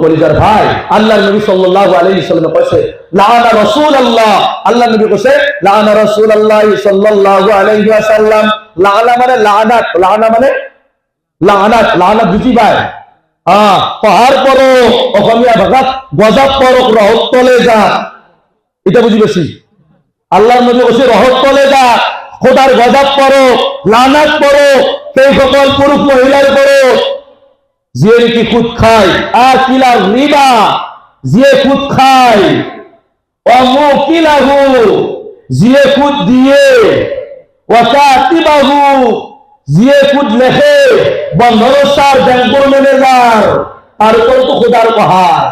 কলিজার ভাই, আল্লাহর নবী সাল্লাল্লাহু আলাইহি ওয়াসাল্লাম কইছে লাআনা রাসূলুল্লাহ, আল্লাহর নবী কইছে লাআনা রাসূলুল্লাহ সাল্লাল্লাহু আলাইহি ওয়াসাল্লাম। লাআনা মানে লানাত, লাআনা মানে লানাত, লানাত বুঝি ভাই পাহাড় পড়ো, অসমীয়া ভাষাত গজব পড়ো, রহত তলে যা, এটা বুঝি বেশি। আল্লাহর নবী কইছে রহত তলে যা, খোদার গজব পড়ো, লানাত পড়ো সেই সকল পুরুষ মহিলার পড়ো যে নাকি খুদ খায়, আর কিলা রিবা যে খুদ খায়, অমুকিলাহু যে খুদ দিয়ে, ওয়াকাতিবাহু যে খুদ লেখে, বন্ধরসার ব্যাংকের ম্যানেজার, আর উপর তো খোদার পাহাড়।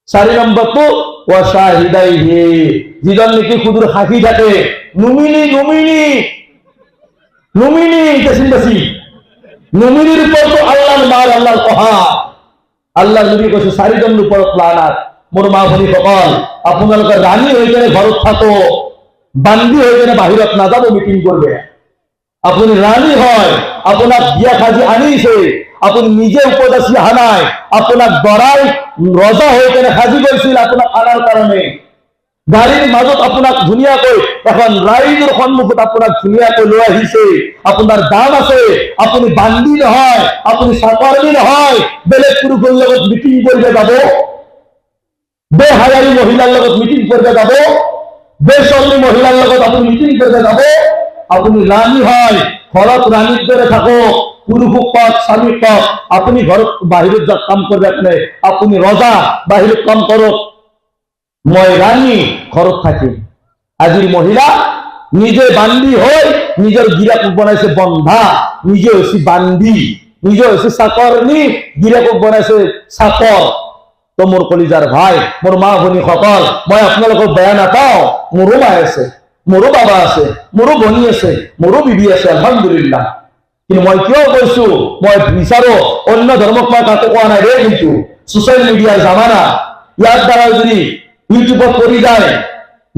4 নম্বর তো ওয়াশাহিদাইহি যিজন নাকি খুদুর সাক্ষী থাকে, নুমিনি নুমিনি নুমিনি কেসিনবাসী নবীর উপর তো আল্লাহর মাল, আল্লাহর পাহাড়। আল্লাহ নবী কইছে 4 জনের উপর লানাত। মোর মা ভনী সকল, আপোনালোকে রানী হয়ে গেলে ঘরত থাকো, বান্দি হয়ে গেলে বাহিৰত না যাব মিটিং করবে। আপনি রানী হয়, আপনার বিয়া খাজি আনিছে, আপনি নিজে উপদেশী হানায়, আপনার দরাই রজা হয়ে গেলে খাজি করছিল আপনার আনার কারণে। গাড়ীৰ মাজত আপোনাক ধুনীয়াকৈ এখন ৰাইজৰ সন্মুখত আপোনাক ধুনীয়াকৈ লৈ আহিছে, আপোনাৰ দাম আছে, আপুনি বান্দি নহয়, আপুনি চাকৰনি নহয়, বেলেগ পুৰুষৰ লগত মিটিং কৰিব যাব, বেহায়াৰী মহিলাৰ লগত মিটিং কৰিব যাব, বেশর্মী মহিলার লগত আপনি মিটিং কৰিব যাব। আপুনি রানী হয়, ঘৰত রানীৰ দৰে থাকো, পুৰুষক পাক স্বামী পাক, আপুনি ঘৰত বাহিৰত যা কাম করবে, আপনি রজা বাহিৰত কাম করক, মই রানী ঘরত থাকি। আজির মহিলা নিজে বান্দি হয়ে নিজের গিরাকক বনাইছে বন্ধা, নিজে হয়েছে বান্দি, নিজে হয়েছে চাকরনি, গিরাকক বনাইছে চাকর। তো মোর কলিজার ভাই, মোর মা ভনী সকল, মই আপোনালোকক বেয়া নাপাও। মোৰো মা আছে, মোৰো বাবা আছে, মোৰো ভনী আছে, মোৰো বিবি আছে, আলহামদুলিল্লাহ। কিন্তু মই কিয় কৈছো, মই বিচাৰো অন্য ধর্মক মই কাকো কোৱা নাই রে, কিন্তু সোশ্যাল মিডিয়ার জামানা, ইয়ার দ্বারা যদি ইউটিউবত পড়ি যায়,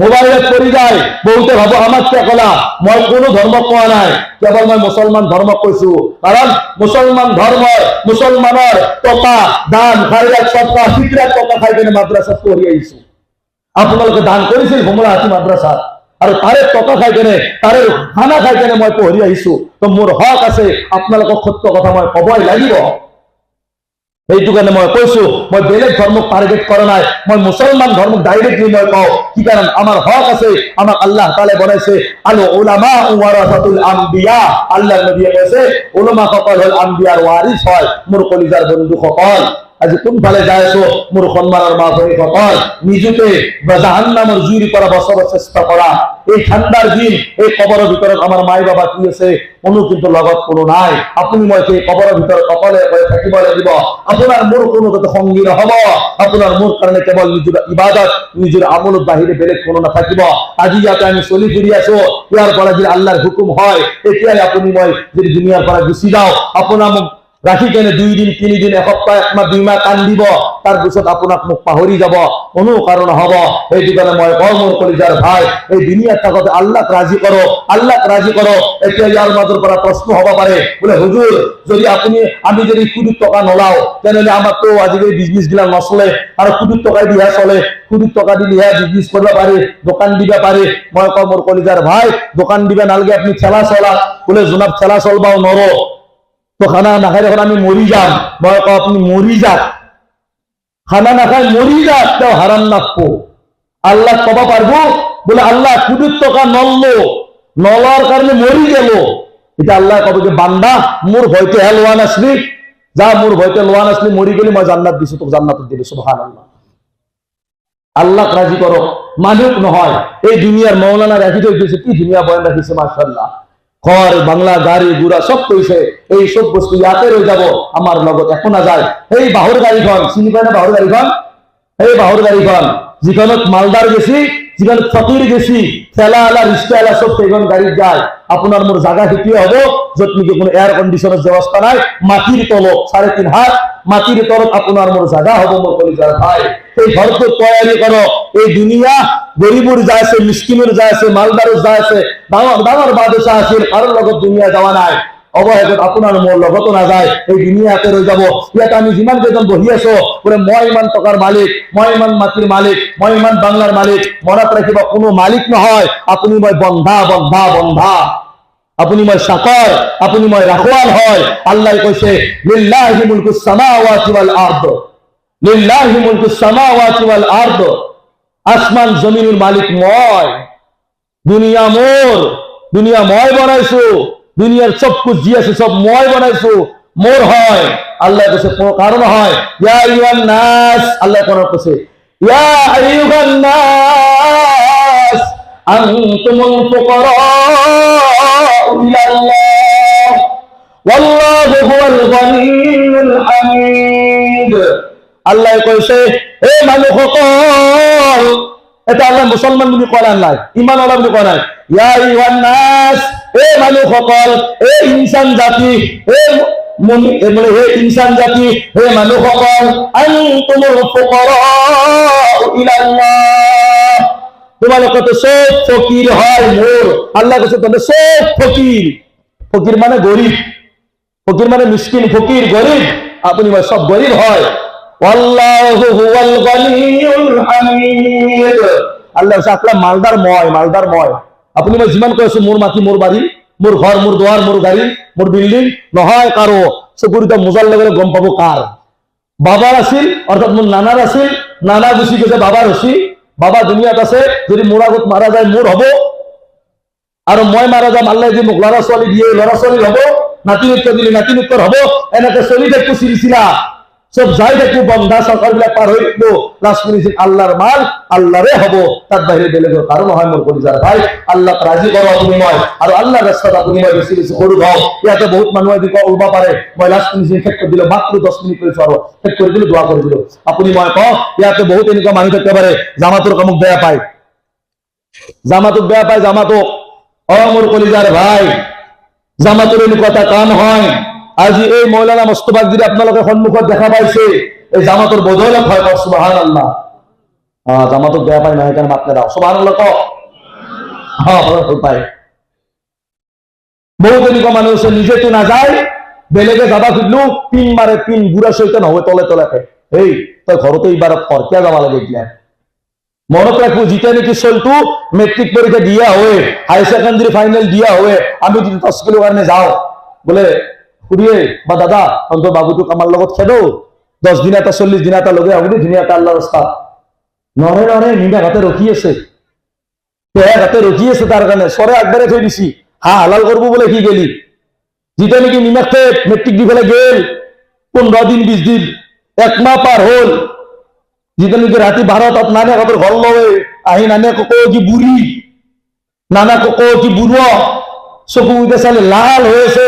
মোবাইলত পড়ি যায়, বহুতে ভাবো আমার কে কলা, মই কোনো ধর্ম কোৱা নাই, কেবল মই মুসলমান ধর্ম কৈছো। কারণ মুসলমান ধর্ম, মুসলমানের টকা দান খাইরাত সদকা ফিতরাত টকা খাই কেনে মাদ্রাসাত পড়ি আইছো। আপোনালোকে দান কৰিছিল ভোমরা হাতি মাদ্রাসাত, আর তারে টকা খাই কেনে, তারে খানা খাই কেনে মই পঢ়ি আহিছো। তো মোর হক আছে, আপোনালোকক সত্য কথা মই কবই লাগিব। এইটো কাৰণে মই কৈছো, মই বেলেগ ধর্মক টার্গেট কৰা নাই, মই মুসলমান ধর্মক ডাইরেক্টলি মই কওঁ। কি কারণ আমার হক আছে, আমাক আল্লাহ তাআলা বনাইছে আল উলামা ওয়ারাসাতুল আম্বিয়া। আল্লাহ নবী কৈছে উলামা সকল হল আম্বিয়ার ওয়ারিস হয়। মোর কলিজার বন্ধু সকল, আজি কোনফালে যাই আছো মোর সম্মানের মা ভনী সকল, নিজকে জাহান্নামের জুইর করা বসাবার চেষ্টা করা। এই ঠান্ডার দিন, এই কবরের ভিতরে আমার মাই বাবা কি আছে, কোনো কিন্তু লগত কোনো নাই। আপুনি মই সেই কবরের ভিতরে অকলে থাকিব লাগিব। আপনার মোর কোনো সঙ্গী নহব, আপনার মোর কারণে কেবল নিজের ইবাদত, নিজের আমলত বাহিরে বেলেগ কোনো না থাকিব। আজি ইয়াতে আমি চলি ফিরি আছো, ইয়ার পরে যদি আল্লাহর হুকুম হয়, এতিয়াই আপুনি মই যদি দুনিয়ার পরে গুচি যাও, আপনার মোক রাখি কেনে 2 দিন 3 দিন, এসপ্তাহ, 1 মাহ 2 মাহ কান্দিব, তার পিছত আপোনাক মোক পাহৰি যাব, কোনো কারণ হব। সেইটো কাৰণে মই কওঁ মোৰ কলিজাৰ ভাই, এই দুনিয়াত থাকোতে আল্লাহক রাজি করো, আল্লাহক রাজি করো। এতিয়া ইয়াৰ মাজৰ পৰা প্ৰশ্ন হব পাৰে, বোলে হুজুর যদি আমি যদি সুদৰ টকা নলাও, তেনেহলে আমার তো আজিকালি বিজনেস গিলা নচলে, আর সুদৰ টকাই দিহা চলে, সুদৰ টকা দিলেহে বিজনেস কৰিব পাৰি, দোকান দিব পাৰি। মই কওঁ মোৰ কলিজাৰ ভাই, দোকান দিবে নালগে, আপনি ঠেলা চলা, বোলে জোনাব ঠেলা চলবাও নৰো, তো খানা নাখাই এখন আমি মরি যাম। মই কওঁ আপনি মরি যাক, খানা নাখাই মরি যাক, তাও হারাম নাকবো। আল্লাহ কব পারবো, বলে আল্লাহ কুদুর টাকা নললো, নলার কারণে মরি গেল। এটা আল্লাহ কব যে বান্দা মোর ভয়তে হে লোয়ান আসলি, যা মোর ভয়তে লোয়ান আসলি, মরি গেলি মই জান্নাত দিছো, তোকে জান্নাত দিবি। সুবহানাল্লাহ। আল্লাহ রাজি করো, মানুষ নহয়। এই দুনিয়ার মৌলানা রাখি দিয়েছে, কি দুনিয়া বয়ান রাখিছে, মাশাআল্লাহ। ঘর বাংলা গাড়ি গুড়া সব কইছে, এই সব বস্তু ইয়াতে রয়ে যাব, আমার লগত এখন না যায়। এই বাহুর গাড়িখন চিনি পায় না, বাহুর গাড়িখন, এই বাহুর গাড়িখন যেখানে মালদার গেছি, যেখানে ফকির গেছি, ঠেলা আলা রিক্সা আলা সব সেইখন গাড়িত যায়। আপনার মোর জায়গা ঠিকই হবো, যত নাকি কোনো এয়ার কন্ডিশনের ব্যবস্থা নাই, মাটির তলব 3.5 হাত মাটির তলব আপনার মোর জায়গা হবো। মোর কলিজার ভাই, এই ঘরকে তৈরি করো। এই দুনিয়া গরিবুর যায় আছে, মিসকিনের যায় আছে, মালদারের যায় আছে, দামার বাদশাহ আছে, কারোর লগত দুনিয়া যাওয়া নাই। অবহেলত আপোনাৰ মোৰ লগতো নাযায়, এই দুনিয়াতে ৰৈ যাব। ইয়াত আমি যিমান কেইজন বহি আছো, বোলে মই ইমান টকাৰ মালিক, মই ইমান মাটিৰ মালিক, মই ইমান বাংলাৰ মালিক, মনত ৰাখিব কোনো মালিক নহয়, আপুনি মই বন্ধা বন্ধা বন্ধা, আপুনি মই চাকৰ, আপুনি মই ৰাখৱাল হয়। আল্লাহ কৈছে লিল্লাহি মুলকুস সামাওয়াতি ওয়াল আরদ, লিল্লাহি মুলকুস সামাওয়াতি ওয়াল আরদ, আসমান জমিনের মালিক মই, দুনিয়া মোর, দুনিয়া মই বনাইছো, দুনিয়ার সব কিছু যি আছে সব মই বনাইছো, মোর হয়। আল্লাহ কৈছে কারণ হয় ইয়া আইয়ুহান নাস, আল্লাহ কোরআন কৈছে ইয়া আইয়ুহান নাস আনতুমুল ফুকারা ইলাল্লাহ ওয়াল্লাহু হুয়াল গনিয়্যুল হামিদ। আল্লাহ কৈছে এই মানুষসকল, এটা আল্লাহ মুসলমান বুলি কোৱা নাই, ইমান ওলা বুলি কোৱা নাই। ইয়া আইয়ুহান নাস, এই মানুহসকল, এই ইনসান জাতি, এই ইনসান জাতি, এই মানুহসকল, আনতুমুল ফুকারা ইলাল্লাহ, তোমালোকে তো সব ফকির হয় মোর। আল্লাহ কাছে তোমরা সব ফকির, ফকির মানে গরিব, ফকির মানে মিসকিন, ফকির গরিব, আপনি সব গরিব হয়। আল্লাহু হুয়াল গনিয়্যুল হামিদ, আল্লাহ আকলা মালদার ময়, মালদার ময়। আপনি যিমান কৈ আছো মোৰ মাটি, মোৰ বাড়ি, মোৰ ঘৰ, মোৰ দুৱাৰ, মোৰ গাড়ী, মোৰ বিল্ডিং নহয় কাৰো, চকুৰিটা মোজাৰ লগে গম পাব কাৰ। বাবার আছিল, অর্থাৎ মোৰ নানাৰ আছিল, নানা গুচি গৈছে, বাবার হৈছি, বাবা দুনিয়াত আছে, যদি মোৰ আগত মারা যায় মোৰ হব, আৰু মই মারা যাম, আল্লাহ যদি মোক ল'ৰা ছোৱালী দিয়ে ল'ৰা ছোৱালী হব, নাতি নৃত্য দিলে নাতি নৃত্যৰ হব, এনেকে চলি থাকবো চিলচিলা, সব যাই থাকবো, বন্ধা সরকার বিলাক পার হয়ে থাকবো, লাস্ট মিনিট আল্লাহর মাল আল্লাহরে হব, তার বাইরে বেলেগের কারণ হয়। মোর কলিজার ভাই, আল্লাহ রাজি করো আপনি মই, আর আল্লাহ রাস্তাত আপনি মই বেশি বেশি করু দাও। ইয়াতে বহুত মানুষ এদিকে উলবা পারে, মই লাস্ট মিনিট শেষ করে দিল, মাত্র 10 মিনিট করেছো, আরো শেষ করে দিল, দোয়া করে দিল। আপনি মই ইয়াতে বহুত এনেকুৱা মানুষ থাকতে পারে জামাতর কামক বেয়া পায়, জামাতক বেয়া পায়, জামাতক। মোর কলিজার ভাই, জামাতর এনেকুৱা এটা কাম হয়, আজি এই মৌলানা মোস্তফাক যদি আপোনালোকে সন্মুখত দেখা পাইছে, এই জামাতৰ বদৌলত হয়। সুবহানাল্লাহ। জামাতক বেয়া পায় না, সেইকাৰণে মাত নেদাও। সুবহানাল্লাহ কওক। পায় বহুত এনেকুৱা মানুহ আছে, নিজেতো নাযায়, বেলেগে যাবা খুজিলো পিন মাৰে, পিন বুঢ়া চৈতান হয় তলে তলে। এই তই ঘৰতে ইবাৰত কিয় যাবা লাগে এতিয়া? মনত রাখবো, যেতিয়া নাকি চলতো মেট্রিক পরীক্ষা দিয়া হয়ে, হায়ার সেকেন্ডারি ফাইনাল দিয়া হয়ে, আমি যদি তস্কিলের কারণে যাও, বলে খুড়িয়ে বা দাদা অন্তত বাবুটোক আমার লগত খেদো, 10 দিন এটা 40 দিন এটা লগে আগুলি ধুনীয়া এটা আল্লাহ রাস্তা নরে নরে নিমা হাতে রখি আছে, হাতে রখি আছে, তার কারণে সরে একবারে থই দিছি, হালাল করবো বলে কি গেলি। যেটা নাকি নিমাকে মেট্রিক দি ফেলে গেল 15 দিন 20 দিন 1 মাহ পার হল, যেটা নাকি রাতে 12 তাত নানা কত ঘর লবে আহি, নানা কো কি বুড়ি, নানা কো কি বুড়ো, চকু উঠে চালে লাল হয়েছে,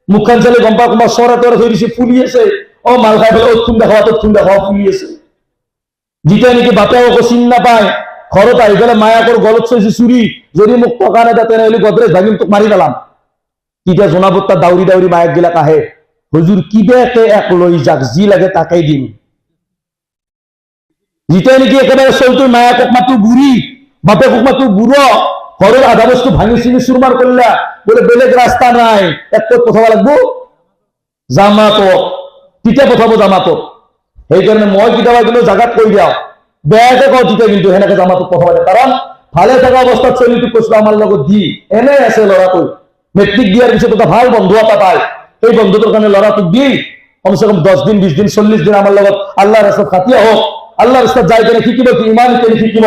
মুখখান চালে গম্পা কম্পা সরা তরে থই দিছে, ফুলি আছে। ও মাল খাই ফেলে অতুন দেখাও তথুন দেখাও, ফুলি আছে। যেটা নাকি বাপে ওকে চিন না পায়, ঘরত আহি ফেলে মায়াকর গলত চইছে চুরি, যদি মোক টকা নেদা তেনেহলে গদরেজ ভাগিম তোক মারি পেলাম। কিটা জোনাবত দাউরি দাউরি মায়াক গিলাক আহে, হুজুর কিবেকে এক লই যাক, যি লাগে তাকেই দিম। যেটা নাকি একেবারে চলতো মায়াকক মাতো বুড়ি, বাপেকক মাতো বুড়ো, ঘরের আধা বস্তু ভাঙি চিনি চুরমার করলা, বলে বেলেগ রাস্তা নাই, এক পঠাব লাগবো জামাতক, তিতা পঠাবো জামাতক। সেই কারণে মই কিতাবা কিন্তু জাগাত কৈ দিয়াও, বেয়াকে কও তিতা, কিন্তু সেনেকে জামাতক পঠাব লাগে। কারণ ভালে থাকা অবস্থাত চলিটো কৈছিল আমার লগত দি এনে আছে লড়াটো, মেট্রিক দিয়ার পিছত এটা ভাল বন্ধু এটা পায়, এই বন্ধুটোর কারণে লড়াটোক দি কমসে কম 10 দিন 20 দিন 40 দিন আমার লগত আল্লাহ রাস্তাত খাটিয়া হোক, আল্লাহ রাস্তাত যাই কেনে শিকিব, ইমান কেনে শিকিব।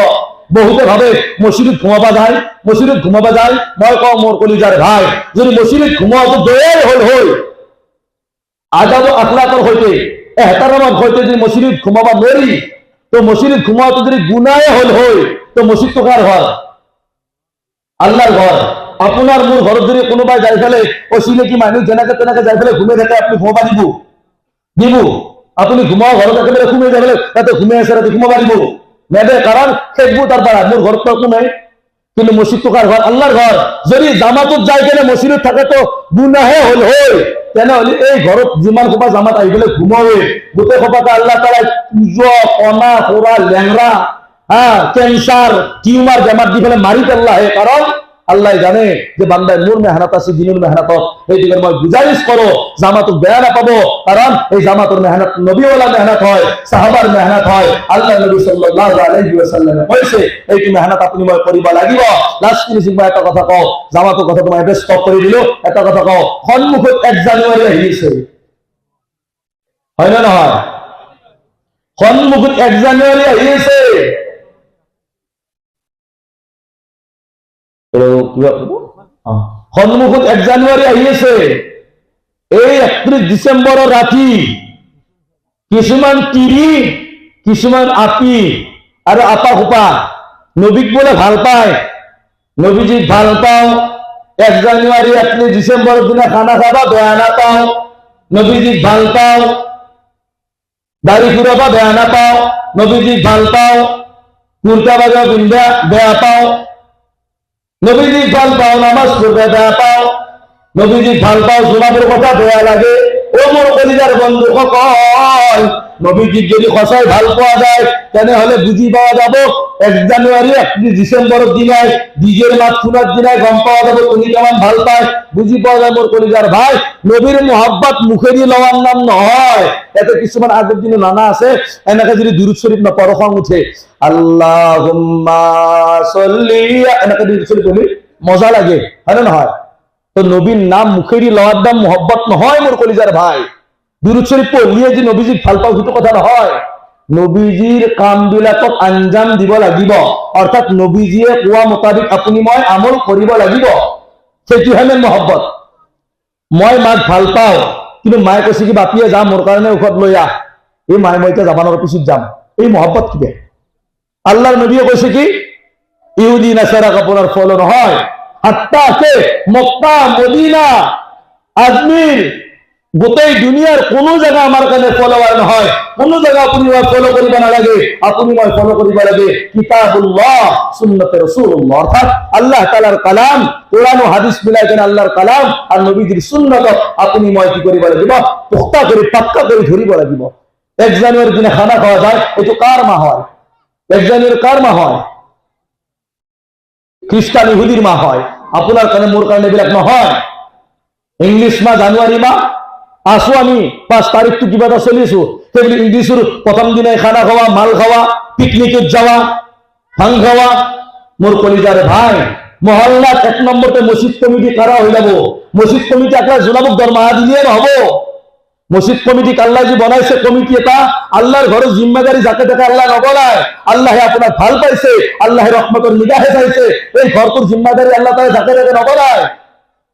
বহুতে ভাবে মসজিদত ঘুমাবা যায়, মসজিদত ঘুমাবা যায়। মই কওঁ মোর কলিজার ভাই, যদি মসজিদত ঘুমাওতো দয়াই হল হল আদাব আখলাকর হইতে এহতারামত হইতে যদি মসজিদত ঘুমাবা নরি, তো মসজিদত ঘুমাওতো যদি গুনাহ হল হয়, তো মসজিদ তো কার ঘর? আল্লাহর ঘর। আপনার মোর ঘর যদি কোনোবাই যাই ফেলে, অচিনাকি মানুষ যেনাকে তেনাকে যাই ফেলে ঘুমে থাকে, আপনি ঘুমাবা দিব? দিব? আপনি ঘুমাও ঘর একেবারে ঘুমে যাই ফেলে, তাতে ঘুমে আছে রাতে ঘুমাবা দিব? নেবে, কারণ খেকবো তার দ্বারা মোর ঘর তো ঘুমাই, কিন্তু মসজিদ তো কার ঘর? আল্লাহর ঘর। যদি জামাতত যাই কেনে মসজিদত থাকে তো গুনাহে হল হয়, তেনেহলে এই ঘরত যিমান খোপা জামাত আহি পেলে ঘুমাবে, গোটেই খোপাটা আল্লাহ তাআলা পুজো কণা খোরা ল্যাংরা, ক্যান্সার টিউমার জামাত দি ফেলে মারি পেল্লা হে। কারণ আল্লাহ জানে যে বান্দায় নূর মেহনত আছে, দিনুর মেহনত। এই দিকে মই গুজারিশ করো জামাতুক বেয়া না পাবো, কারণ এই জামাতুর মেহনত নবীওয়ালা মেহনত হয়, সাহাবার মেহনত হয়। আল্লাহ নবী সাল্লাল্লাহু আলাইহি ওয়াসাল্লামে কইছে এইটি মেহনত আপনি মই কৰিব লাগিব। লাস্ট ফিনিশিং বা এটা কথা কও, জামাতুর কথা তোমায় এটা স্টপ করে দিল। এটা কথা কও, সন্মুখত 1 জানুয়ারি আহিছে, হয় না নহয়? সন্মুখত 1 জানুয়ারি আহিছে, সন্মুখত 1 জানুয়ারি আহিছে। এই 31 ডিসেম্বৰৰ ৰাতি কিছুমান তিৰি, কিছুমান আপি আৰু আপা খোপা নবীক বোলে ভাল পায়, নবীজিক ভাল পাওঁ, 1 জানুয়ারি 31 ডিসেম্বৰৰ দিনা খানা খাবা বেয়া নাপাওঁ, নবীজিক ভাল পাওঁ, দাড়ি ফুৰাবা বেয়া নাপাওঁ, নবীজিক ভাল পাওঁ, কুৰ্তা বাজা পিন্ধা বেয়া পাওঁ, নবীজিক ভাল পাওঁ, নামাজ পঢ়িবা বেয়া পাওঁ, নবীজিক ভাল পাওঁ, জোনাবৰ কথা বেয়া লাগে। ও মোৰ কলিজাৰ বন্ধুসকল, নবীজিক যদি সঁচাই ভাল পোৱা যায় তেনেহলে বুজি পাওয়া যাব 1 জানুয়ারি 31 ডিসেম্বরের দিনায় ডিজের মাত শোনার দিনায় গম পাওয়া যাবে উনি কেমন ভাল পায়। বুঝি পাওয়া যায় মোর কলিজার ভাই, নবীর মুহাব্বত মুখে দিয়ে লওয়ার নাম নহয়। এতে কিছুমান আগের দিনে নানা আছে, এনেকে যদি দুরূদ শরীফ না পড়ো খং উঠে, আল্লাহুম্মা সাল্লি, এনেকে দুরূদ শরীফ বলি মজা লাগে, হয় না নহয়? তো নবীর নাম মুখে দিয়ে লওয়ার নাম মুহাব্বত নহয় মোর কলিজার ভাই। দুরূদ শরীফ পড়লিয়ে যে নবীজিক ভাল পাও সেইটো কথা নহয়। নবীজিৰ কামবিলাকক আঞ্জাম দিব লাগিব, অৰ্থাৎ নবীজিয়ে কোৱা মোতাবিক আপুনি মই আমল কৰিব লাগিব, সেইটোহে মেইন মহব্বত। মই মাক ভাল পাওঁ, কিন্তু মায়ে কৈছে কি বাপিয়ে যাম মোৰ কাৰণে ঔষধ লৈ আহ, এই মায়ে মই এতিয়া যাব নোৱাৰো, পিছত যাম, এই মহব্বত কিবে? আল্লাহৰ নবীয়ে কৈছে কি ইহুদি নাছাৰা কাপোৰৰ ফল নহয়, হাত্তাকে মক্কা মদিনা আজমির গোটেই দুনিয়ার কোন জায়গা আমার কাছে ফলোয়ার নহয়, কোন জায়গা আপনি ফলো করিব না লাগে, আপনি মই ফলো করিব লাগে কিতাবুল্লাহ সুন্নতে রাসূলুল্লাহ, অর্থাৎ আল্লাহ তাআলার কালাম, কোরআন ও হাদিস মিলাই কেন আল্লাহর কালাম আর নবীজির সুন্নত আপনি মই কি করিব লাগিব, পুখতা করে পাক্কা করে ধরিব লাগিব। 1 জানুয়ারির দিনে খানা খাওয়া যায়, এটো কার মা হয়? 1 জানুয়ারি কার মা হয়? খ্রিস্টান ইহুদির মা হয়। আপনার কারণে মোর কারণে এবিলাক নহয়। ইংলিশ মা জানুয়ারি মা আসো, আমি 5 তারিখটো কিবা এটা চলিছো, সেইবুলি ইংলিছৰ প্ৰথম দিনাই খানা খাওয়া, মাল খাওয়া, পিকনিকত যাওয়া, ভাং খাওয়া। মোর কলিজার ভাই, মহল্লাত 1 নম্বরতে মসজিদ কমিটি কারা হয়ে যাব। মসজিদ কমিটি একলা জোনাবক দরমাহা দিলে নহব। মসজিদ কমিটি আল্লাহ যে বনাইছে কমিটি এটা আল্লাহর ঘরের জিম্মেদারি যাকে তাকে আল্লাহ নবনায়। আল্লাহে আপনার ভাল পাইছে, আল্লাহে রহমতের নিগাহে চাইছে, এই ঘরটোর জিম্মেদারি আল্লাহ তাআলা যাকে তাকে নবনায়।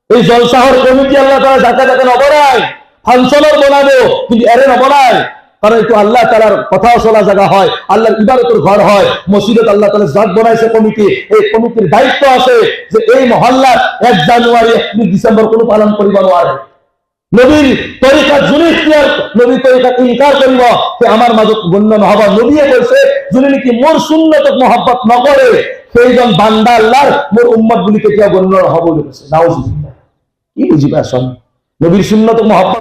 এই জলসাহর কমিটি আল্লাহ তাআলা যাকে তাকে নবনায়। ফাংশনের বনাবো কিন্তু এরে নবনায়, কারণ একটু আল্লাহ তাআলার কথা চলা জায়গা হয়, আল্লাহর ইবাদতের ঘর হয়। মসজিদত আল্লাহ তাআলা জাত বনাইছে কমিটি, এই কমিটির দায়িত্ব আছে যে এই মহল্লাত 1 জানুয়ারি 31 ডিসেম্বর কোনো পালন করিব নোৱাৰে। নবীর তরিকা যোনে ইখতিয়ার, নবীর তরিকা ইনকার করিব সে আমার মাজত গণ্য নহব। নবীয়ে কৈছে যোনে নেকি মোর সুন্নতক মহব্বত নকৰে সেইজন বান্দা আল্লাহর মোর উম্মত বুলি কেতিয়াও গণ্য নহব বুলি কৈছে। নাউজুবিল্লাহ। কি বুজি পাইছ? নবীর সুন্নতক মহব্বত